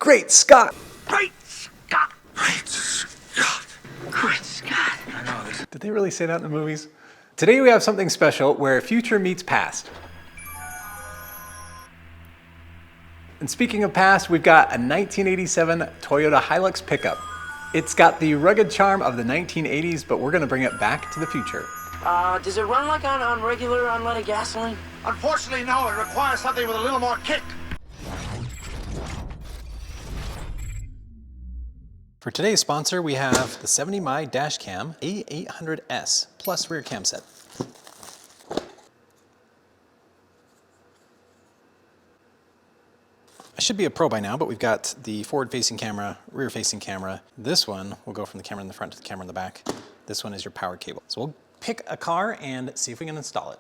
Great Scott! Great Scott! Great Scott! Great Scott! I know this. Did they really say that in the movies? Today we have something special where future meets past. And speaking of past, we've got a 1987 Toyota Hilux pickup. It's got the rugged charm of the 1980s, but we're gonna bring it back to the future. Does it run like on regular unleaded gasoline? Unfortunately, no. It requires something with a little more kick. For today's sponsor, we have the 70mi dash cam A800S plus rear cam set. I should be a pro by now, but we've got the forward-facing camera, rear-facing camera. This one will go from the camera in the front to the camera in the back. This one is your power cable. So we'll pick a car and see if we can install it.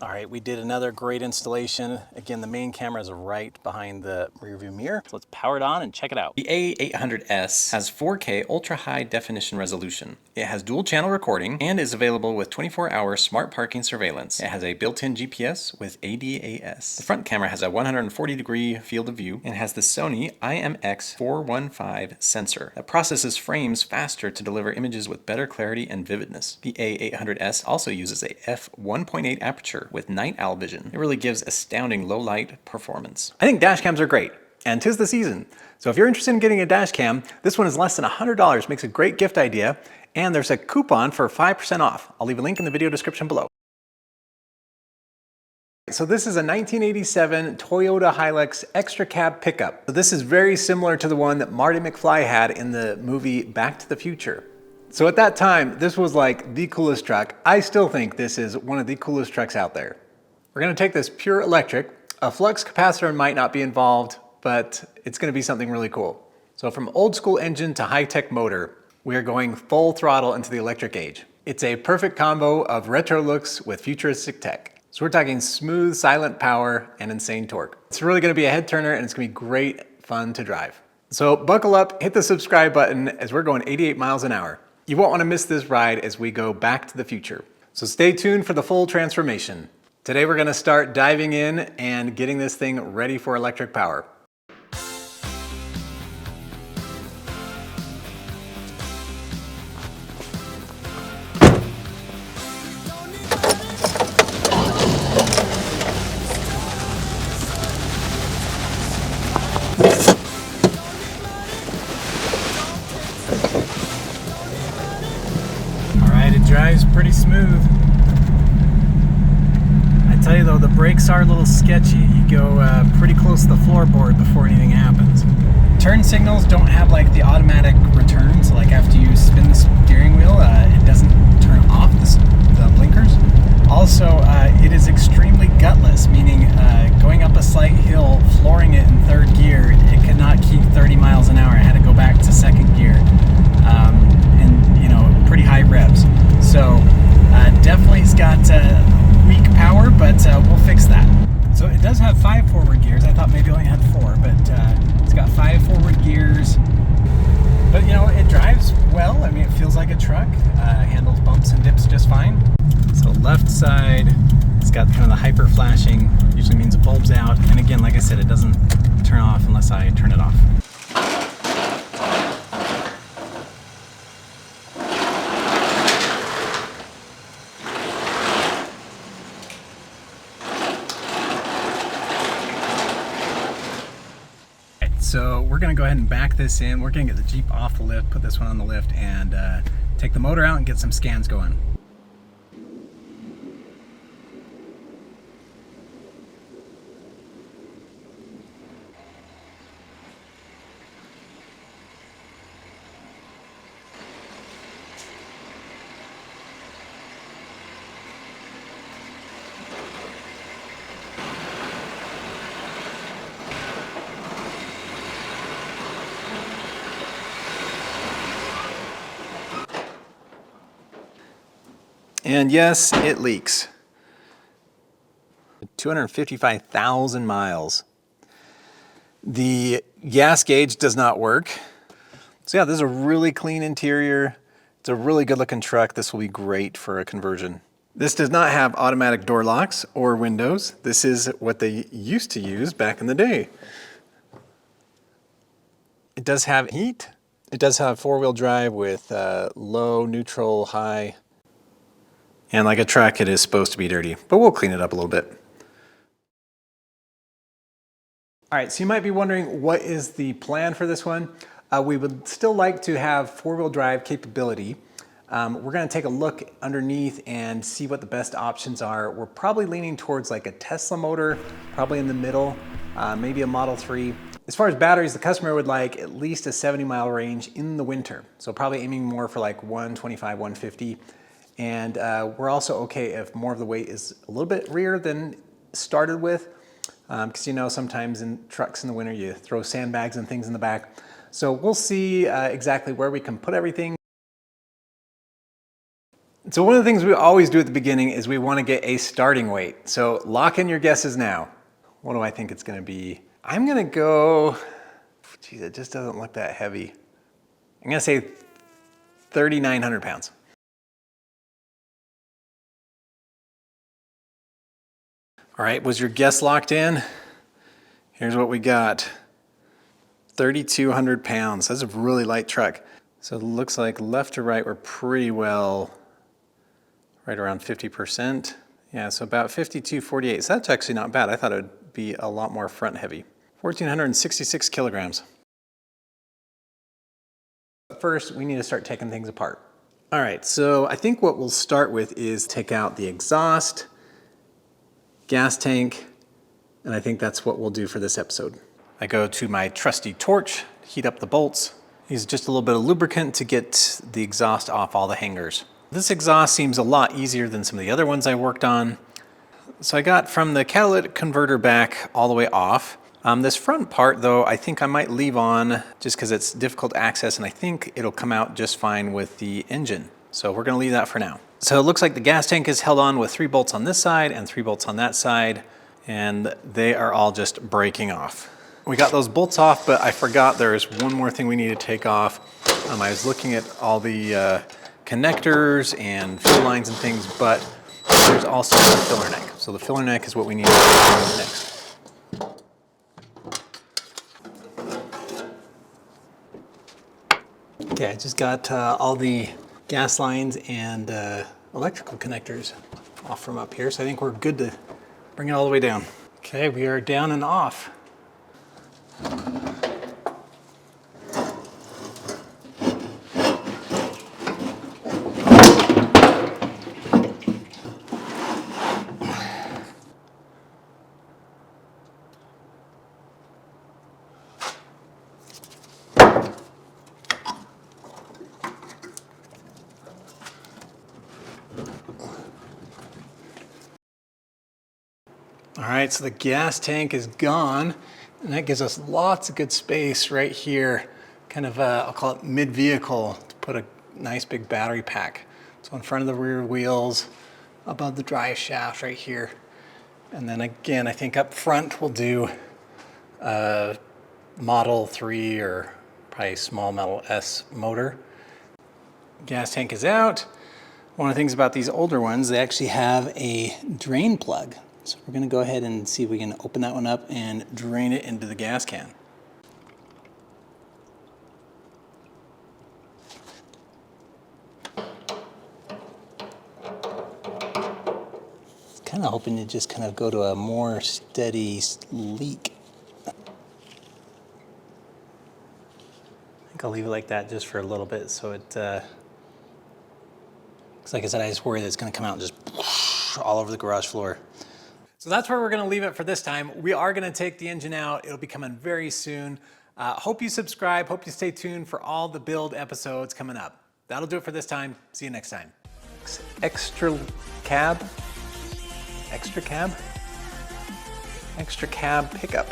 All right, we did another great installation. Again, the main camera is right behind the rear view mirror. So let's power it on and check it out. The A800S has 4K ultra high definition resolution. It has dual channel recording and is available with 24-hour smart parking surveillance. It has a built-in GPS with ADAS. The front camera has a 140-degree field of view and has the Sony IMX415 sensor that processes frames faster to deliver images with better clarity and vividness. The A800S also uses a f1.8 aperture with night owl vision. It really gives astounding low light performance. I think dash cams are great, and 'tis the season. So if you're interested in getting a dash cam, this one is less than $100, makes a great gift idea, and there's a coupon for 5% off. I'll leave a link in the video description below. So this is a 1987 Toyota Hilux extra cab pickup. So this is very similar to the one that Marty McFly had in the movie Back to the Future. So at that time, this was like the coolest truck. I still think this is one of the coolest trucks out there. We're gonna take this pure electric. A flux capacitor might not be involved, but it's gonna be something really cool. So from old school engine to high-tech motor, we are going full throttle into the electric age. It's a perfect combo of retro looks with futuristic tech. So we're talking smooth, silent power and insane torque. It's really gonna be a head turner and it's gonna be great fun to drive. So buckle up, hit the subscribe button as we're going 88 miles an hour. You won't want to miss this ride as we go back to the future. So stay tuned for the full transformation. Today we're going to start diving in and getting this thing ready for electric power. Drives pretty smooth. I tell you though, the brakes are a little sketchy. You go pretty close to the floorboard before anything happens. Turn signals don't have like the automatic return, so like after you spin the steering wheel, it doesn't turn off the blinkers. Also, it is extremely gutless, meaning going up a slight hill, flooring it in third gear, it could not keep 30 miles an hour. I had to go back to second gear. And you know, pretty high revs. So definitely it's got weak power, but we'll fix that. So it does have 5 forward gears. I thought maybe it only had 4, but it's got 5 forward gears. But you know, it drives well. I mean, it feels like a truck. Handles bumps and dips just fine. So left side, it's got kind of the hyper flashing. Usually means the bulb's out. And again, like I said, it doesn't turn off unless I turn it off. So we're gonna go ahead and back this in. We're gonna get the Jeep off the lift, put this one on the lift, and take the motor out and get some scans going. And yes, it leaks. 255,000 miles. The gas gauge does not work. So yeah, this is a really clean interior. It's a really good looking truck. This will be great for a conversion. This does not have automatic door locks or windows. This is what they used to use back in the day. It does have heat. It does have four-wheel drive with low, neutral, high. And like a truck, it is supposed to be dirty, but we'll clean it up a little bit. All right, so you might be wondering, what is the plan for this one? We would still like to have four-wheel drive capability. We're gonna take a look underneath and see what the best options are. We're probably leaning towards like a Tesla motor, probably in the middle, maybe a Model 3. As far as batteries, the customer would like at least a 70-mile range in the winter. So probably aiming more for like 125, 150. And we're also okay if more of the weight is a little bit rear than started with. Because you know, sometimes in trucks in the winter, you throw sandbags and things in the back. So we'll see exactly where we can put everything. So one of the things we always do at the beginning is we want to get a starting weight. So lock in your guesses now. What do I think it's going to be? I'm going to go, geez, it just doesn't look that heavy. I'm going to say 3,900 pounds. All right, was your guess locked in? Here's what we got. 3,200 pounds. That's a really light truck. So it looks like left to right, we're pretty well right around 50%. Yeah, so about 52.48. So that's actually not bad. I thought it would be a lot more front heavy. 1,466 kilograms. First, we need to start taking things apart. All right, so I think what we'll start with is take out the exhaust, gas tank, and I think that's what we'll do for this episode. I go to my trusty torch, heat up the bolts, use just a little bit of lubricant to get the exhaust off all the hangers. This exhaust seems a lot easier than some of the other ones I worked on. So I got from the catalytic converter back all the way off. This front part though, I think I might leave on just because it's difficult to access, and I think it'll come out just fine with the engine. So we're gonna leave that for now. So it looks like the gas tank is held on with 3 bolts on this side and 3 bolts on that side, and they are all just breaking off. We got those bolts off, but I forgot there's one more thing we need to take off. I was looking at all the connectors and fuel lines and things, but there's also the filler neck. So the filler neck is what we need to take off next. Okay, I just got all the gas lines and electrical connectors off from up here, so I think we're good to bring it all the way down. Okay, we are down and off. All right, so the gas tank is gone, and that gives us lots of good space right here, kind of, I'll call it mid-vehicle, to put a nice big battery pack. So in front of the rear wheels, above the drive shaft right here. And then again, I think up front we'll do a Model 3 or probably small Model S motor. Gas tank is out. One of the things about these older ones, they actually have a drain plug. So we're gonna go ahead and see if we can open that one up and drain it into the gas can. Kind of hoping to just kind of go to a more steady leak. I think I'll leave it like that just for a little bit, so it, because like I said, I just worry that it's gonna come out and just all over the garage floor. So that's where we're gonna leave it for this time. We are gonna take the engine out. It'll be coming very soon. Hope you subscribe, hope you stay tuned for all the build episodes coming up. That'll do it for this time. See you next time. Extra cab pickup.